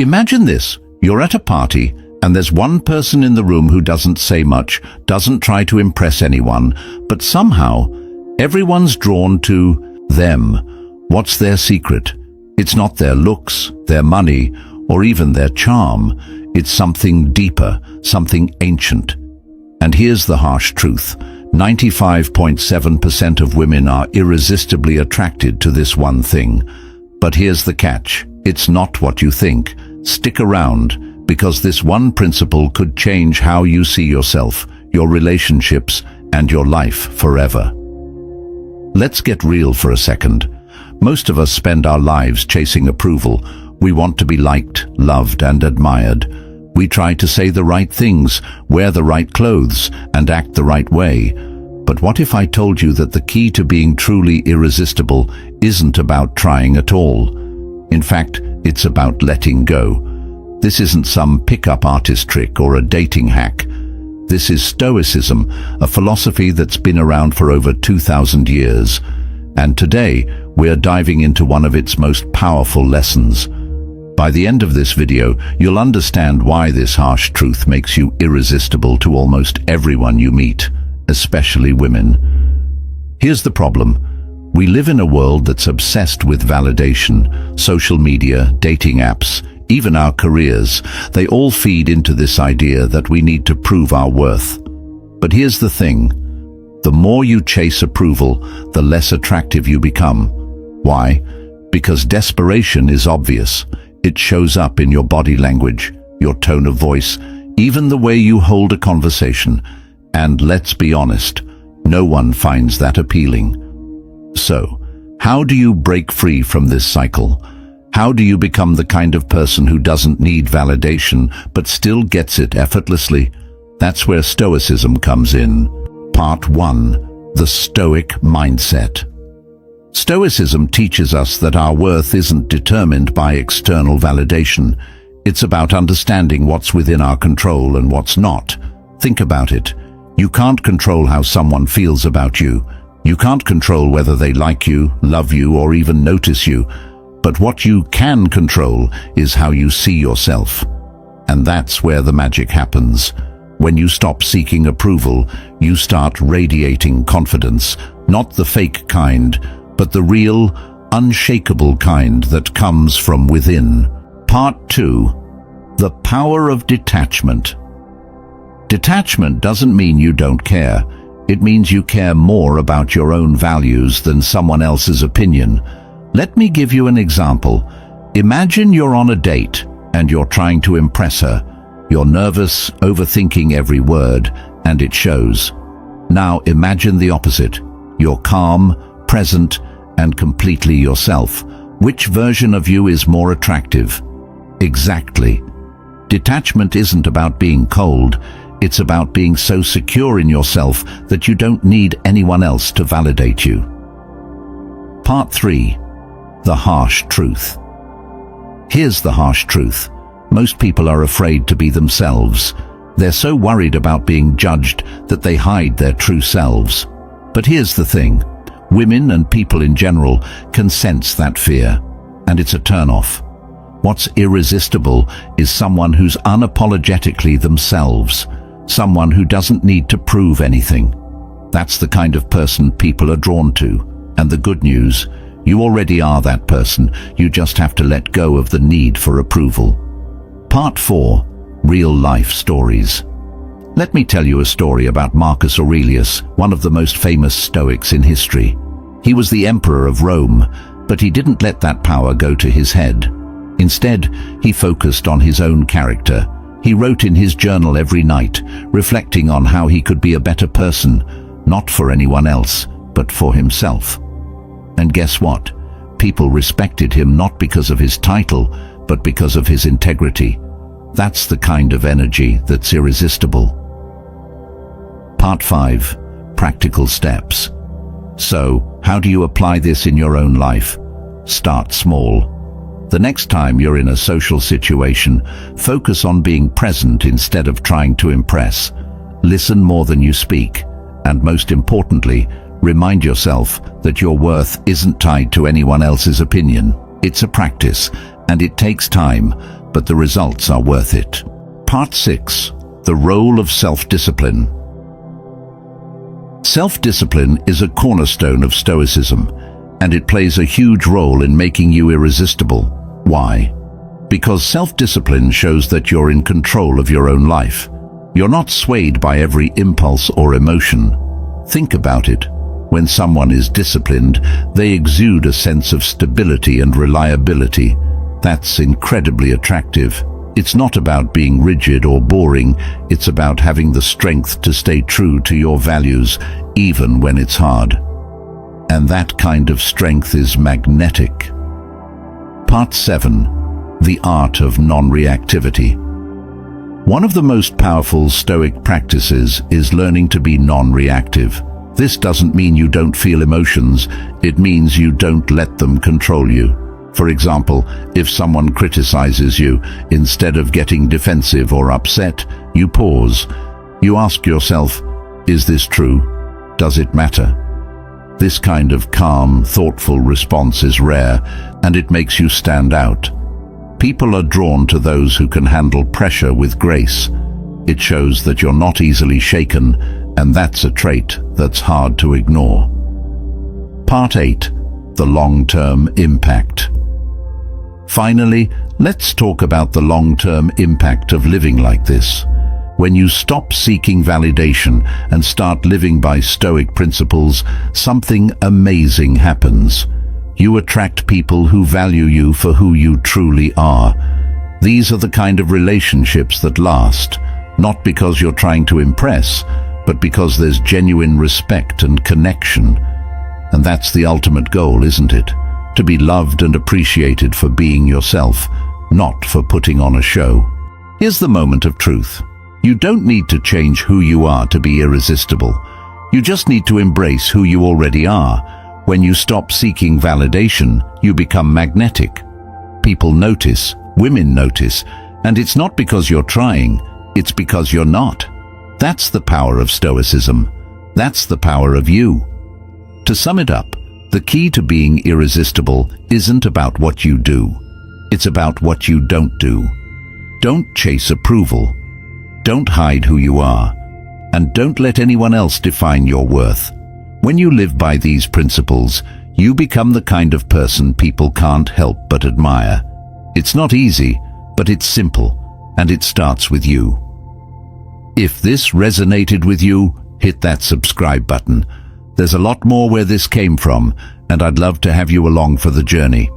Imagine this, you're at a party, and there's one person in the room who doesn't say much, doesn't try to impress anyone, but somehow, everyone's drawn to them. What's their secret? It's not their looks, their money, or even their charm. It's something deeper, something ancient. And here's the harsh truth. 95.7% of women are irresistibly attracted to this one thing. But here's the catch. It's not what you think. Stick around, because this one principle could change how you see yourself, your relationships, and your life forever. Let's get real for a second. Most of us spend our lives chasing approval. We want to be liked, loved, and admired. We try to say the right things, wear the right clothes, and act the right way. But what if I told you that the key to being truly irresistible isn't about trying at all? In fact, it's about letting go. This isn't some pick-up artist trick or a dating hack. This is Stoicism, a philosophy that's been around for over 2,000 years. And today, we're diving into one of its most powerful lessons. By the end of this video, you'll understand why this harsh truth makes you irresistible to almost everyone you meet, especially women. Here's the problem. We live in a world that's obsessed with validation. Social media, dating apps, even our careers, they all feed into this idea that we need to prove our worth. But here's the thing. The more you chase approval, the less attractive you become. Why? Because desperation is obvious. It shows up in your body language, your tone of voice, even the way you hold a conversation. And let's be honest, no one finds that appealing. So, how do you break free from this cycle? How do you become the kind of person who doesn't need validation but still gets it effortlessly? That's where Stoicism comes in. Part 1. The Stoic Mindset. Stoicism teaches us that our worth isn't determined by external validation. It's about understanding what's within our control and what's not. Think about it. You can't control how someone feels about you. You can't control whether they like you, love you, or even notice you. But what you can control is how you see yourself. And that's where the magic happens. When you stop seeking approval, you start radiating confidence, not the fake kind, but the real, unshakable kind that comes from within. Part 2. The Power of Detachment. Detachment doesn't mean you don't care. It means you care more about your own values than someone else's opinion. Let me give you an example. Imagine you're on a date and you're trying to impress her. You're nervous, overthinking every word, and it shows. Now imagine the opposite. You're calm, present, and completely yourself. Which version of you is more attractive? Exactly. Detachment isn't about being cold. It's about being so secure in yourself that you don't need anyone else to validate you. Part 3. The Harsh Truth. Here's the harsh truth. Most people are afraid to be themselves. They're so worried about being judged that they hide their true selves. But here's the thing. Women and people in general can sense that fear, and it's a turn-off. What's irresistible is someone who's unapologetically themselves, someone who doesn't need to prove anything. That's the kind of person people are drawn to. And the good news, you already are that person. You just have to let go of the need for approval. Part 4. Real-life stories. Let me tell you a story about Marcus Aurelius, one of the most famous Stoics in history. He was the emperor of Rome, but he didn't let that power go to his head. Instead, he focused on his own character. He wrote in his journal every night, reflecting on how he could be a better person, not for anyone else, but for himself. And guess what? People respected him not because of his title, but because of his integrity. That's the kind of energy that's irresistible. Part 5. Practical steps. So, how do you apply this in your own life? Start small. The next time you're in a social situation, focus on being present instead of trying to impress. Listen more than you speak. And most importantly, remind yourself that your worth isn't tied to anyone else's opinion. It's a practice, and it takes time, but the results are worth it. Part 6. The role of self-discipline. Self-discipline is a cornerstone of Stoicism, and it plays a huge role in making you irresistible. Why? Because self-discipline shows that you're in control of your own life. You're not swayed by every impulse or emotion. Think about it. When someone is disciplined, they exude a sense of stability and reliability. That's incredibly attractive. It's not about being rigid or boring, it's about having the strength to stay true to your values, even when it's hard. And that kind of strength is magnetic. Part 7. The art of non-reactivity. One of the most powerful Stoic practices is learning to be non-reactive. This doesn't mean you don't feel emotions, it means you don't let them control you. For example, if someone criticizes you, instead of getting defensive or upset, you pause. You ask yourself, is this true? Does it matter? This kind of calm, thoughtful response is rare, and it makes you stand out. People are drawn to those who can handle pressure with grace. It shows that you're not easily shaken, and that's a trait that's hard to ignore. Part 8. The long-term impact. Finally, let's talk about the long-term impact of living like this. When you stop seeking validation and start living by Stoic principles, something amazing happens. You attract people who value you for who you truly are. These are the kind of relationships that last, not because you're trying to impress, but because there's genuine respect and connection. And that's the ultimate goal, isn't it? To be loved and appreciated for being yourself, not for putting on a show. Here's the moment of truth. You don't need to change who you are to be irresistible. You just need to embrace who you already are. When you stop seeking validation, you become magnetic. People notice, women notice, and it's not because you're trying, it's because you're not. That's the power of Stoicism. That's the power of you. To sum it up, the key to being irresistible isn't about what you do. It's about what you don't do. Don't chase approval. Don't hide who you are. And don't let anyone else define your worth. When you live by these principles, you become the kind of person people can't help but admire. It's not easy, but it's simple, and it starts with you. If this resonated with you, hit that subscribe button. There's a lot more where this came from, and I'd love to have you along for the journey.